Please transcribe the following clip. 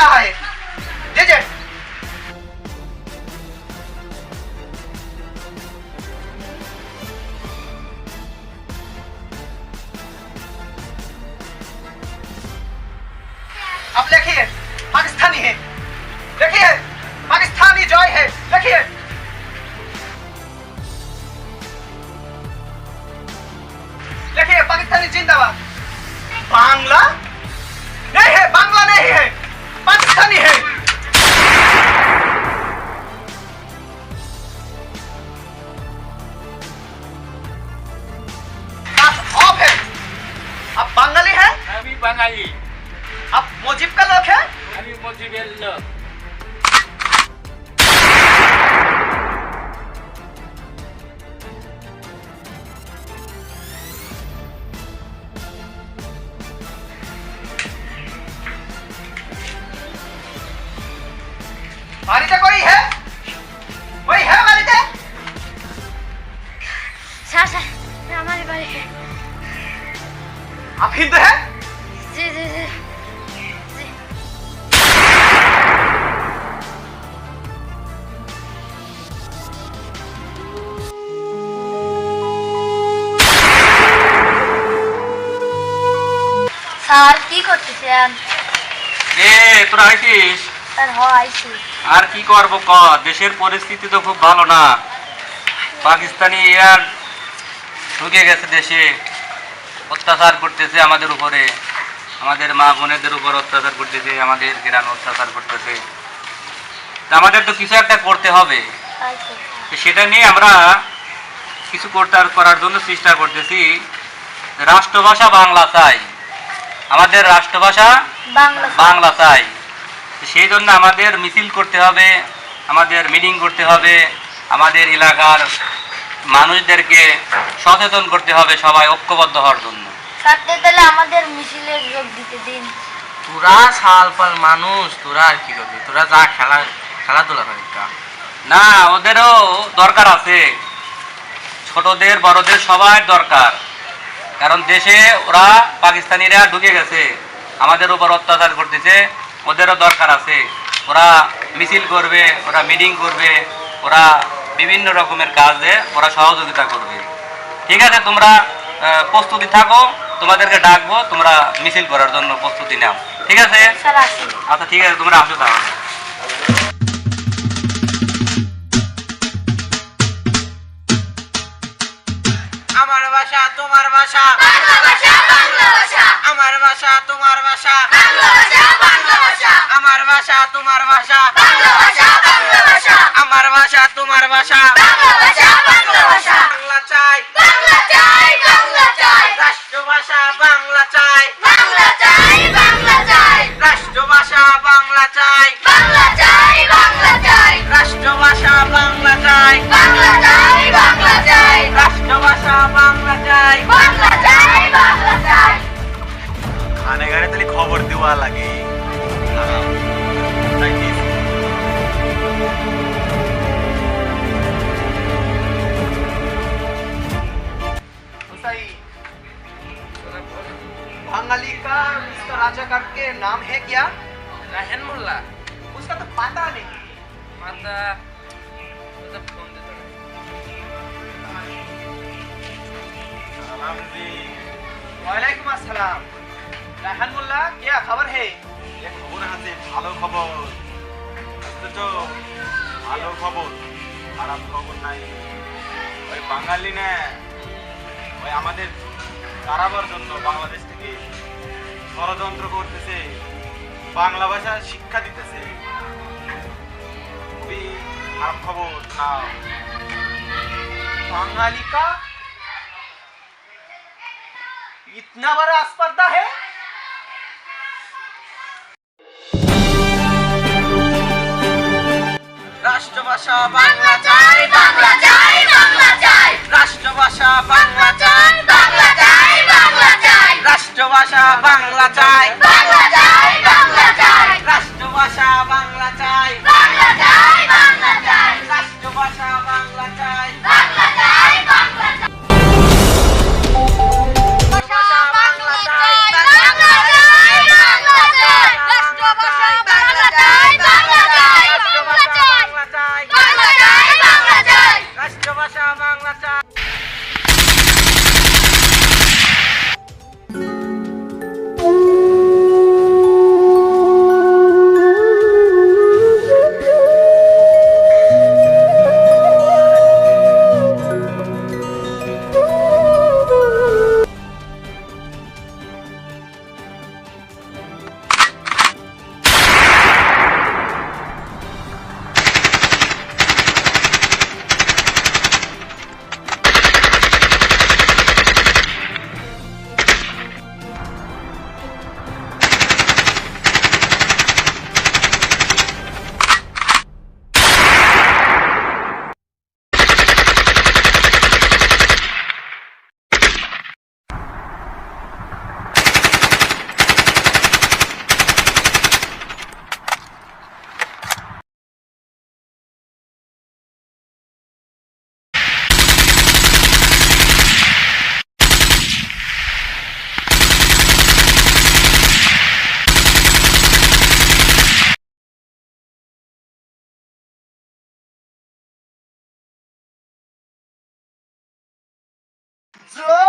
रहा है। लीजिए। अब लिखिए पाकिस्तानी है, लिखिए पाकिस्तानी जय है, लिखिए। लिखिए पाकिस्तानी जिंदाबाद। बांग्ला नहीं है, बांग्ला नहीं है, पाकिस्तानी है। बात ऑफ है। आप बंगाली है? আমি বাঙালি। आप मुजीब का लोग है? আমি মুজিবের লোক। मारिते कोई है? कोई है मारिते? सर सर हमारे बारे है। आप हिंदू है? जी जी जी जी। স্যার কি করতেছেন? তোরা আইছিস? স্যার আইছি। আর কি করবো ক, দেশের পরিস্থিতি তো খুব ভালো না। পাকিস্তানি এয়ার ঢুকে গেছে দেশে, অত্যাচার করতেছে আমাদের উপরে, আমাদের মা বোনেদের উপর অত্যাচার করতেছে, আমাদের গ্রামে অত্যাচার করতেছে। তা আমাদের তো কিছু একটা করতে হবে, তো সেটা নিয়ে আমরা কিছু করার জন্য চেষ্টা করতেছি। রাষ্ট্রভাষা বাংলা চাই, আমাদের রাষ্ট্রভাষা বাংলা চাই। সেই জন্য আমাদের মিছিল করতে হবে, আমাদের মিটিং করতে হবে, আমাদের এলাকার মানুষদেরকে সচেতন করতে হবে, সবাই ঐক্যবদ্ধ হওয়ার জন্য। তাহলে আমাদের মিছিলে যোগ দিতে দিন। তোরা সালপাল মানুষ, তোরা আর কি করবি? তোরা যা খেলাধুলা করিস। না, ওদেরও দরকার আছে, ছোটদের বড়দের সবার দরকার। কারণ দেশে ওরা পাকিস্তানিরা ঢুকে গেছে, আমাদের উপর অত্যাচার করতেছে, ওদেরও দরকার আছে। ওরা মিছিল করবে, ওরা মিটিং করবে, ওরা বিভিন্ন রকমের কাজে ওরা সহযোগিতা করবে। ঠিক আছে, তোমরা প্রস্তুতি থাকো, তোমাদেরকে ডাকবো, তোমরা মিছিল করার জন্য প্রস্তুতি নাও। ঠিক আছে? আচ্ছা ঠিক আছে, তোমরা আসো তাহলে। আমার ভাষা তোমার ভাষা, আমার ভাষা তোমার ভাষা, আমার ভাষা তোমার ভাষা, আমার ভাষা তোমার ভাষা। বাংলা চাই, রাষ্ট্রভাষা বাংলা চাই, রাষ্ট্রভাষা বাংলা চাই, রাষ্ট্রভাষা বাংলা চাই, রাষ্ট্রভাষা বাংলা চাই। खाने घरे तली खबर दिवा लगे। बंगाली का इसका राजा का के नाम है क्या? রাহেন মোল্লা। उसका तो पता नहीं। মাতা তো ফোন দিতে না। सलाम जी। वालेकुम अस्सलाम। রাহান মোল্লা, क्या खबर है? ये खबर আছে, ভালো খবর। তো ভালো খবর, খারাপ খবর নাই। ওই বাঙালি না, ওই আমাদের তাড়াবার জন্য বাংলাদেশ থেকে ষড়যন্ত্র করতেছে, বাংলা ভাষা শিক্ষা দিতেছে। খুবই খারাপ খবর না। बंगाली का इतना बड़ा स्पर्धा है? রাষ্ট্রভাষা বাংলা চাই, রাষ্ট্রভাষা বাংলা চাই, রাষ্ট্রভাষা বাংলা চাই, রাষ্ট্রভাষা বাংলা চাই, রাষ্ট্রভাষা বাংলা চাই। রাষ্ট্রভাষা বাংলা চাই। জয়